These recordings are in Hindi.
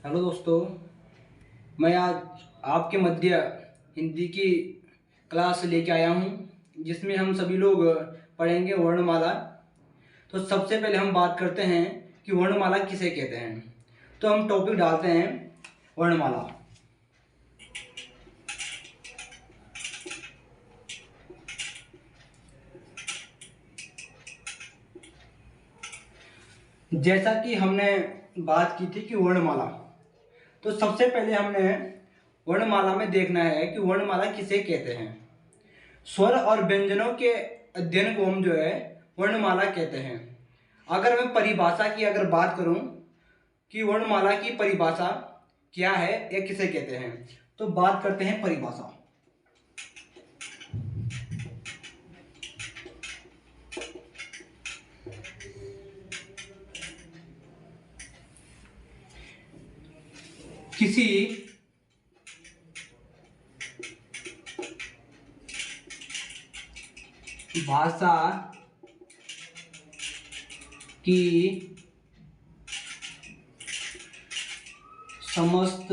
हेलो दोस्तों, मैं आज आपके मध्य हिंदी की क्लास लेके आया हूँ जिसमें हम सभी लोग पढ़ेंगे वर्णमाला। तो सबसे पहले हम बात करते हैं कि वर्णमाला किसे कहते हैं। तो हम टॉपिक डालते हैं वर्णमाला। जैसा कि हमने बात की थी कि वर्णमाला, तो सबसे पहले हमने वर्णमाला में देखना है कि वर्णमाला किसे कहते हैं। स्वर और व्यंजनों के अध्ययन को हम जो है वर्णमाला कहते हैं। अगर मैं परिभाषा की अगर बात करूं कि वर्णमाला की परिभाषा क्या है या किसे कहते हैं, तो बात करते हैं परिभाषा। किसी भाषा की समस्त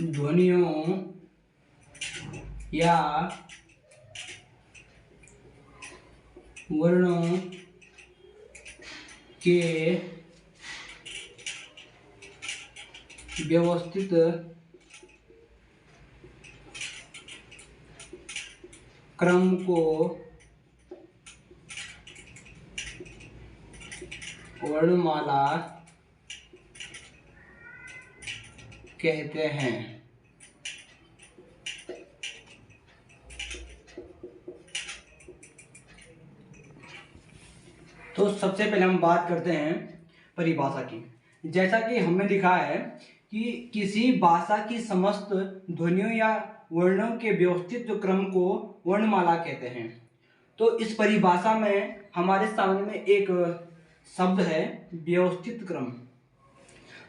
ध्वनियों या वर्णों के व्यवस्थित क्रम को वर्णमाला कहते हैं। तो सबसे पहले हम बात करते हैं परिभाषा की। जैसा कि हमने लिखा है कि किसी भाषा की समस्त ध्वनियों या वर्णों के व्यवस्थित क्रम को वर्णमाला कहते हैं। तो इस परिभाषा में हमारे सामने में एक शब्द है व्यवस्थित क्रम।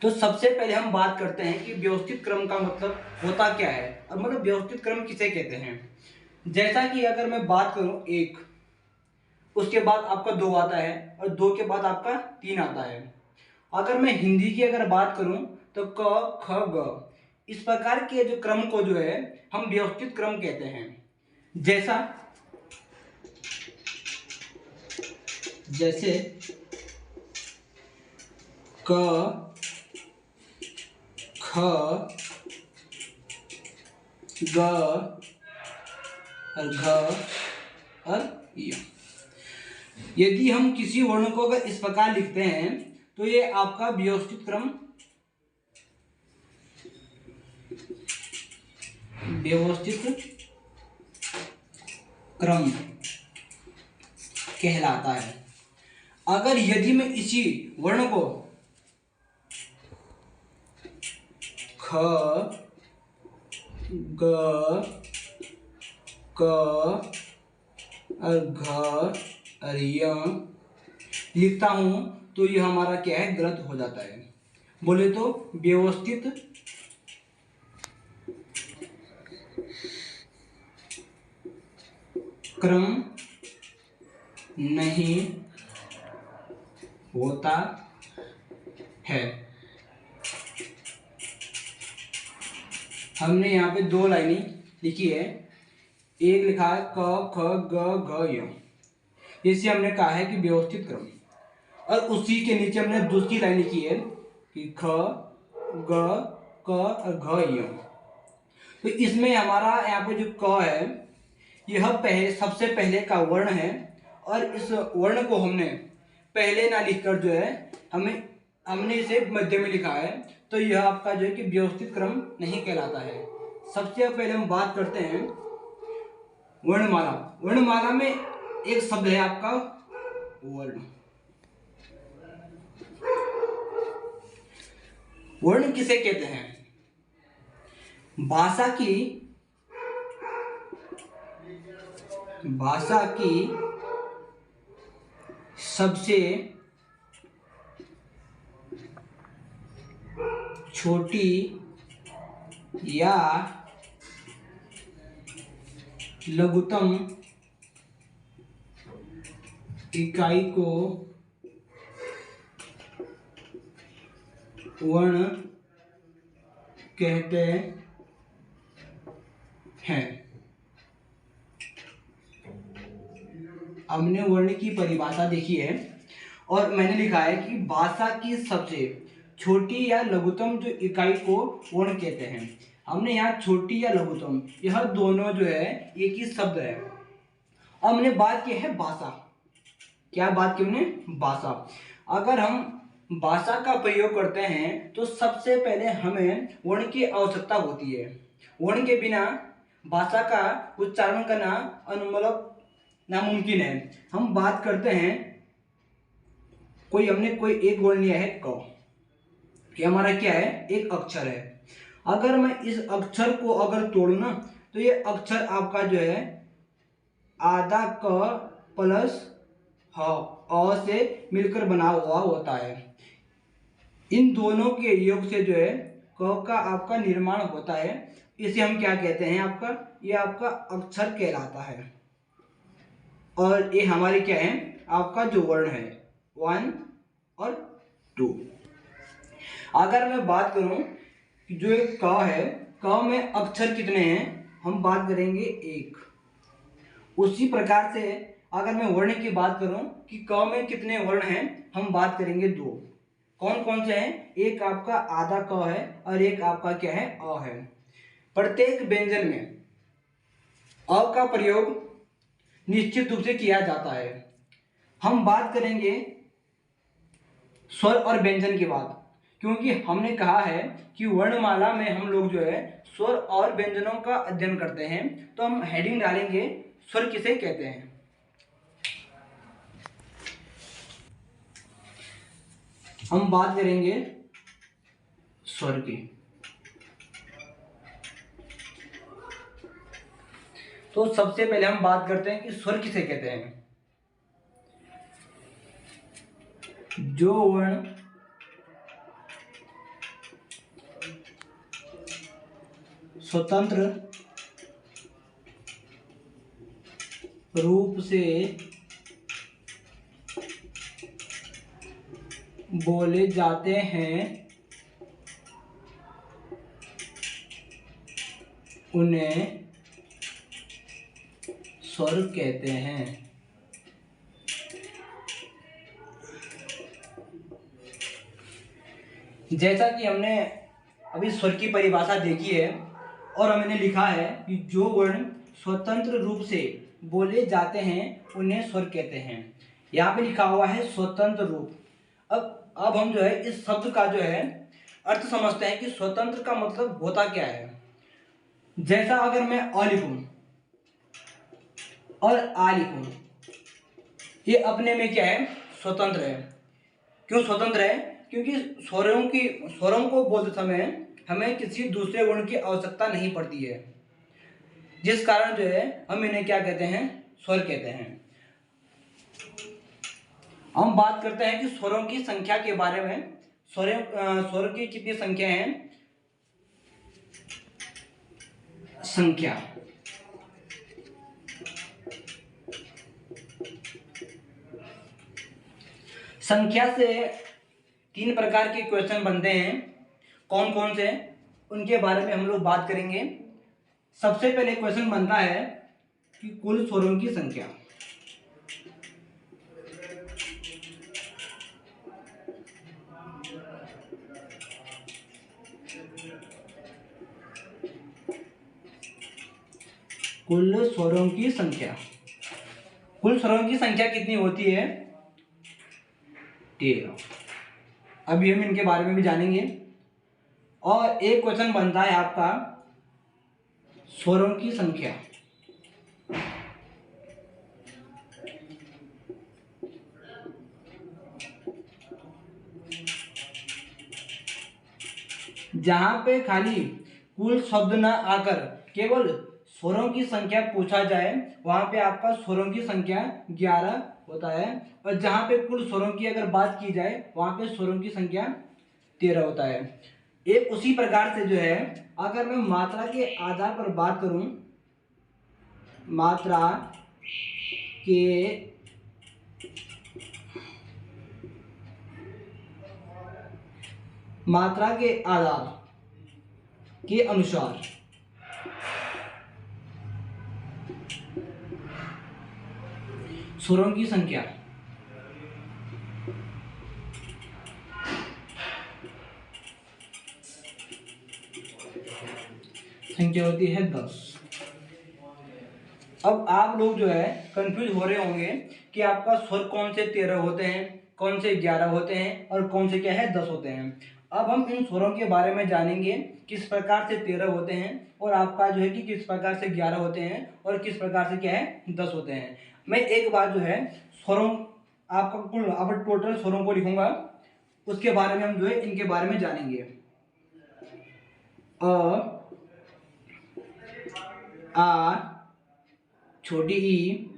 तो सबसे पहले हम बात करते हैं कि व्यवस्थित क्रम का मतलब होता क्या है और मतलब व्यवस्थित क्रम किसे कहते हैं। जैसा कि अगर मैं बात करूं एक, उसके बाद आपका दो आता है और दो के बाद आपका तीन आता है। अगर मैं हिंदी की अगर बात करूं तो क ख ग, इस प्रकार के जो क्रम को जो है हम व्यवस्थित क्रम कहते हैं। जैसे क ख ग और घ और य। यदि हम किसी वर्ण को अगर इस प्रकार लिखते हैं तो ये आपका व्यवस्थित क्रम कहलाता है। अगर यदि मैं इसी वर्ण को ख ग क और घ और य लिखता हूं तो यह हमारा क्या है, गलत हो जाता है। बोले तो व्यवस्थित क्रम नहीं होता है। हमने यहाँ पे दो लाइनें लिखी है, एक लिखा है क ख ग घ य, इसे हमने कहा है कि व्यवस्थित क्रम, और उसी के नीचे हमने दूसरी लाइन लिखी है कि ख ग क और घ य। तो इसमें हमारा यहाँ पे जो क है यह सबसे पहले का वर्ण है, और इस वर्ण को हमने पहले ना लिखकर जो है हमने इसे मध्य में लिखा है। तो यह आपका जो है कि व्यवस्थित क्रम नहीं कहलाता है। सबसे पहले हम बात करते हैं वर्णमाला। वर्णमाला में एक शब्द है आपका वर्ण। वर्ण किसे कहते हैं? भाषा की सबसे छोटी या लघुत्तम इकाई को वर्ण कहते हैं। हमने वर्ण की परिभाषा देखी है और मैंने लिखा है कि भाषा की सबसे छोटी या लघुत्तम जो इकाई को वर्ण कहते हैं। हमने यहाँ छोटी या लघुत्तम यह दोनों जो है एक ही शब्द है। अब हमने बात की है भाषा। क्या बात की हमने? भाषा। अगर हम भाषा का प्रयोग करते हैं तो सबसे पहले हमें वर्ण की आवश्यकता होती है। वर्ण के बिना भाषा का उच्चारण करना अनुमलक नामुमकिन है। हम बात करते हैं, हमने कोई एक वर्ण लिया है क। ये हमारा क्या है? एक अक्षर है। अगर मैं इस अक्षर को अगर तोड़ूं ना तो ये अक्षर आपका जो है आधा क प्लस ह अ से मिलकर बना हुआ होता है। इन दोनों के योग से जो है क का आपका निर्माण होता है। इसे हम क्या कहते हैं? ये आपका अक्षर कहलाता है। और ये हमारे क्या है? आपका जो वर्ण है 1 और 2। अगर मैं बात करूं कि जो एक क है, क में अक्षर कितने हैं? हम बात करेंगे 1। उसी प्रकार से अगर मैं वर्ण की बात करूं कि क में कितने वर्ण हैं, हम बात करेंगे 2। कौन कौन से हैं? एक आपका आधा क है और एक आपका क्या है? अ है। प्रत्येक व्यंजन में अ का प्रयोग निश्चित रूप से किया जाता है। हम बात करेंगे स्वर और व्यंजन की बात, क्योंकि हमने कहा है कि वर्णमाला में हम लोग जो है स्वर और व्यंजनों का अध्ययन करते हैं। तो हम हेडिंग डालेंगे स्वर किसे कहते हैं। हम बात करेंगे स्वर की। तो सबसे पहले हम बात करते हैं कि स्वर किसे कहते हैं। जो वर्ण स्वतंत्र रूप से बोले जाते हैं उन्हें स्वर कहते हैं। जैसा कि हमने अभी स्वर की परिभाषा देखी है और हमने लिखा है कि जो वर्ण स्वतंत्र रूप से बोले जाते हैं उन्हें स्वर कहते हैं। यहाँ पे लिखा हुआ है स्वतंत्र रूप। अब हम जो है इस शब्द का जो है अर्थ समझते हैं कि स्वतंत्र का मतलब होता क्या है। जैसा अगर मैं अ लिखूं और आ लिखूं, ये अपने में क्या है? स्वतंत्र है। क्यों स्वतंत्र है? क्योंकि स्वरों को बोलते समय हमें किसी दूसरे वर्ण की आवश्यकता नहीं पड़ती है, जिस कारण जो है हम इन्हें क्या कहते हैं? स्वर कहते हैं। हम बात करते हैं कि स्वरों की संख्या के बारे में। स्वर की कितनी संख्या है? संख्या से 3 प्रकार के क्वेश्चन बनते हैं। कौन कौन से? उनके बारे में हम लोग बात करेंगे। सबसे पहले क्वेश्चन बनता है कि कुल स्वरों की संख्या। कुल स्वरों की संख्या। कुल स्वरों की संख्या कितनी होती है? 13। अभी हम इनके बारे में भी जानेंगे। और एक क्वेश्चन बनता है आपका स्वरों की संख्या। जहां पे खाली कुल शब्द ना आकर केवल स्वरों की संख्या पूछा जाए, वहां पे आपका स्वरों की संख्या 11 होता है। और जहां पे कुल स्वरों की अगर बात की जाए, वहां पे स्वरों की संख्या 13 होता है। एक उसी प्रकार से जो है अगर मैं मात्रा के आधार पर बात करूं, मात्रा के मात्रा के आधार के अनुसार स्वरों की संख्या होती है 10। अब आप लोग जो है कंफ्यूज हो रहे होंगे कि आपका स्वर कौन से 13 होते हैं, कौन से 11 होते हैं और कौन से क्या है 10 होते हैं। अब हम इन स्वरों के बारे में जानेंगे, किस प्रकार से 13 होते हैं और आपका जो है कि किस प्रकार से 11 होते हैं और किस प्रकार से क्या है 10 होते हैं। मैं एक बार जो है स्वरों आपका कुल अब टोटल स्वरों को लिखूंगा, उसके बारे में हम जो है इनके बारे में जानेंगे। अ, आ, छोटी ई,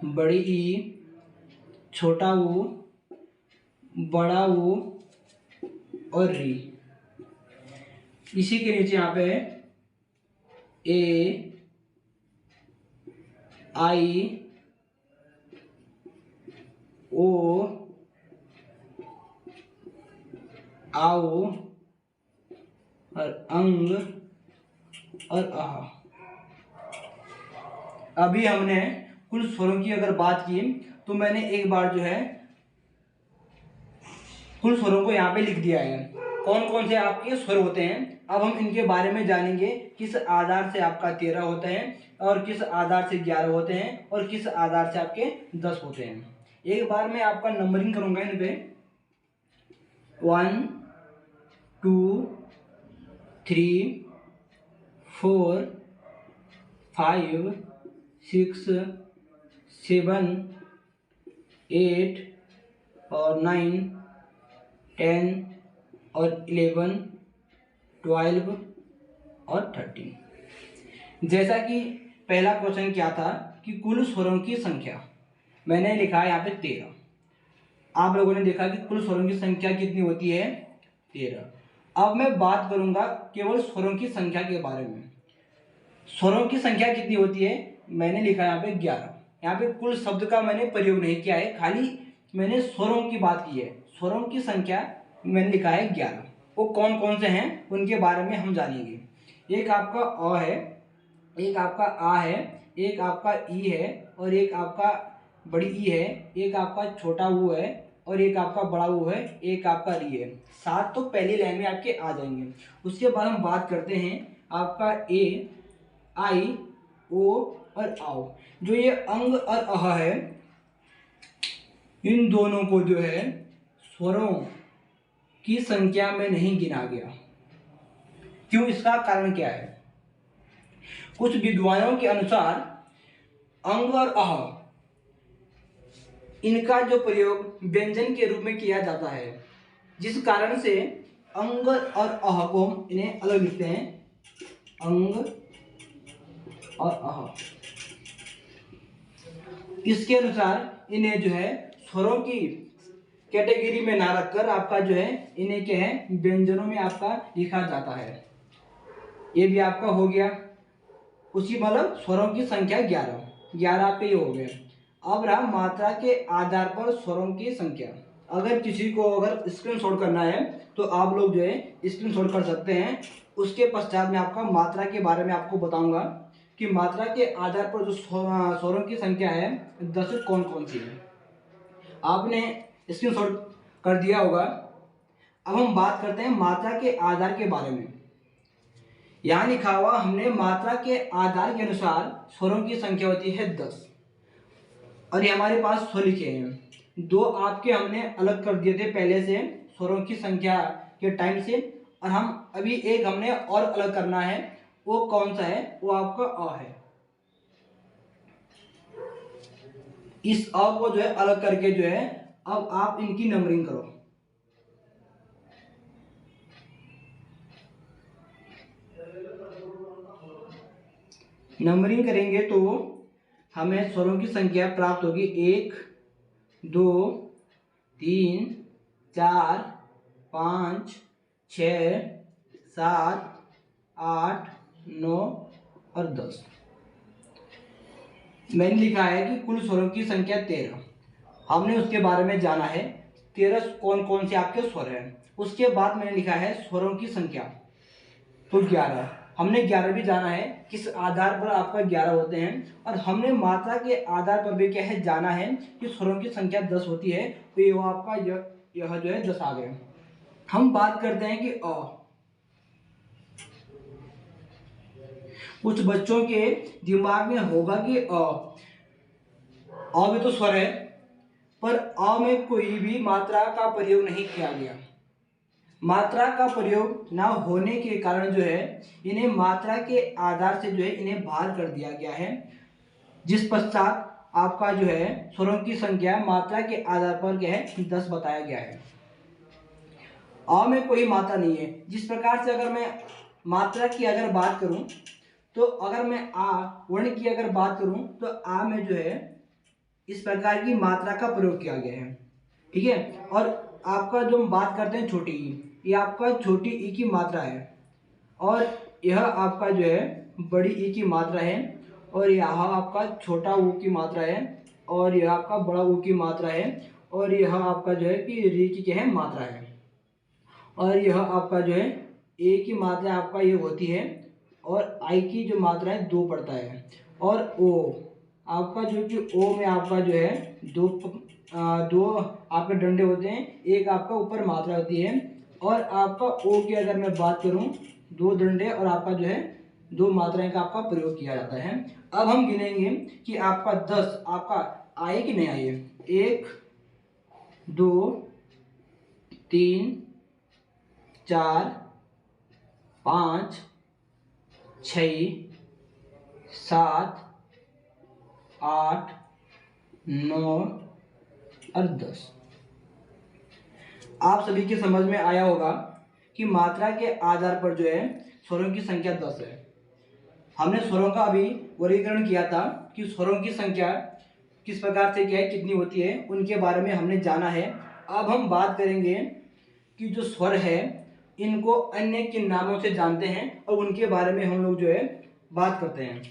बड़ी ई, छोटा ऊ, बड़ा ऊ और री। इसी के नीचे यहाँ पे ए, आई, ओ, आओ और अंग और आह। अभी हमने कुल स्वरों की अगर बात की तो मैंने एक बार जो है कुल स्वरों को यहाँ पे लिख दिया है, कौन कौन से आपके स्वर होते हैं। अब हम इनके बारे में जानेंगे, किस आधार से आपका 13 होते हैं और किस आधार से 11 होते हैं और किस आधार से आपके 10 होते हैं। एक बार मैं आपका नंबरिंग करूंगा इन पे 1 2 3 4 5 6 7 8 और 9 10 और 11 12 और 13। जैसा कि पहला क्वेश्चन क्या था कि कुल स्वरों की संख्या, मैंने लिखा है यहाँ पे 13। आप लोगों ने देखा कि कुल स्वरों की संख्या कितनी होती है 13। अब मैं बात करूंगा केवल स्वरों की संख्या के बारे में। स्वरों की संख्या कितनी होती है, मैंने लिखा यहाँ पे 11। यहाँ पे कुल शब्द का मैंने प्रयोग नहीं किया है, खाली मैंने स्वरों की बात की है। स्वरों की संख्या मैंने लिखा है 11। वो कौन कौन से हैं उनके बारे में हम जानेंगे। एक आपका अ है, एक आपका आ है, एक आपका ई है और एक आपका बड़ी ई है, एक आपका छोटा ऊ है और एक आपका बड़ा ऊ है, एक आपका री है। 7 तो पहली लाइन में आपके आ जाएंगे। उसके बाद हम बात करते हैं आपका ए, आई, ओ और आओ। जो ये अंग और अह है, इन दोनों को जो है स्वरों की संख्या में नहीं गिना गया। क्यों, इसका कारण क्या है? कुछ विद्वानों के अनुसार अंग और अह इनका जो प्रयोग व्यंजन के रूप में किया जाता है, जिस कारण से अंग और अह को हम इन्हें अलग लिखते हैं, अंग और अह। इसके अनुसार इन्हें जो है स्वरों की कैटेगरी में ना रखकर आपका जो है इन्हें क्या है व्यंजनों में आपका लिखा जाता है। ये भी आपका हो गया। उसी मतलब स्वरों की संख्या 11 पे हो गए। अब रहा मात्रा के आधार पर स्वरों की संख्या। अगर किसी को अगर स्क्रीनशॉट करना है तो आप लोग जो है स्क्रीनशॉट कर सकते हैं। उसके पश्चात में आपका मात्रा के बारे में आपको बताऊंगा कि मात्रा के आधार पर जो स्वरों की संख्या है 10 कौन कौन सी है। आपने स्क्रीनशॉट कर दिया होगा। अब हम बात करते हैं मात्रा के आधार के बारे में। यहाँ लिखा हुआ हमने मात्रा के आधार के अनुसार स्वरों की संख्या होती है 10 और ये हमारे पास स्वर लिखे हैं। 2 आपके हमने अलग कर दिए थे पहले से स्वरों की संख्या के टाइम से, और हम अभी एक हमने और अलग करना है। वो कौन सा है? वो आपका अ है। इस अ को जो है अलग करके जो है अब आप इनकी नंबरिंग करो। नंबरिंग करेंगे तो हमें स्वरों की संख्या प्राप्त होगी 1 2 3 4 5 6 7 8 9 और 10। मैंने लिखा है कि कुल स्वरों की संख्या 13। हमने उसके बारे में जाना है। 13 कौन कौन से आपके स्वर हैं। उसके बाद मैंने लिखा है स्वरों की संख्या, तो 11। हमने 11 भी जाना है, किस आधार पर आपका 11 होते हैं, और हमने मात्रा के आधार पर भी क्या है जाना है कि स्वरों की संख्या 10 होती है। तो ये आपका यह जो है 10 आ गए। हम बात करते हैं कि अ। कुछ बच्चों के दिमाग में होगा कि अ में तो स्वर है, पर अ में कोई भी मात्रा का प्रयोग नहीं किया गया। मात्रा का प्रयोग ना होने के कारण जो है इन्हें मात्रा के आधार से जो है इन्हें बाहर कर दिया गया है, जिस पश्चात आपका जो है स्वरों की संख्या मात्रा के आधार पर क्या है 10 बताया गया है। अ में कोई मात्रा नहीं है। जिस प्रकार से अगर मैं मात्रा की अगर बात करूं, तो अगर मैं आ वर्ण की अगर बात करूं, तो आ में जो है इस प्रकार की मात्रा का प्रयोग किया गया है, ठीक है। और आपका जो हम बात करते हैं छोटी ई, ये आपका छोटी ई की मात्रा है, और यह आपका जो है बड़ी ई की मात्रा है, और यह आपका छोटा ऊ की मात्रा है, और यह आपका बड़ा ऊ की मात्रा है, और यह आपका जो है कि री की क्या है मात्रा है, और यह आपका जो है ए की मात्रा आपका ये होती है, और आई की जो मात्रा है 2 पड़ता है, और ओ आपका जो कि ओ में आपका जो है दो आपके डंडे होते हैं, एक आपका ऊपर मात्रा होती है, और आपका ओ की अगर मैं बात करूं 2 डंडे और आपका जो है 2 मात्राएं का आपका प्रयोग किया जाता है। अब हम गिनेंगे कि आपका 10 आपका आए कि नहीं आए। 1 2 3 4 5 6 7 8 9 और 10। आप सभी के समझ में आया होगा कि मात्रा के आधार पर जो है स्वरों की संख्या 10 है। हमने स्वरों का अभी वर्गीकरण किया था कि स्वरों की संख्या किस प्रकार से क्या है कितनी होती है, उनके बारे में हमने जाना है। अब हम बात करेंगे कि जो स्वर है इनको अन्य किन नामों से जानते हैं, और उनके बारे में हम लोग जो है बात करते हैं।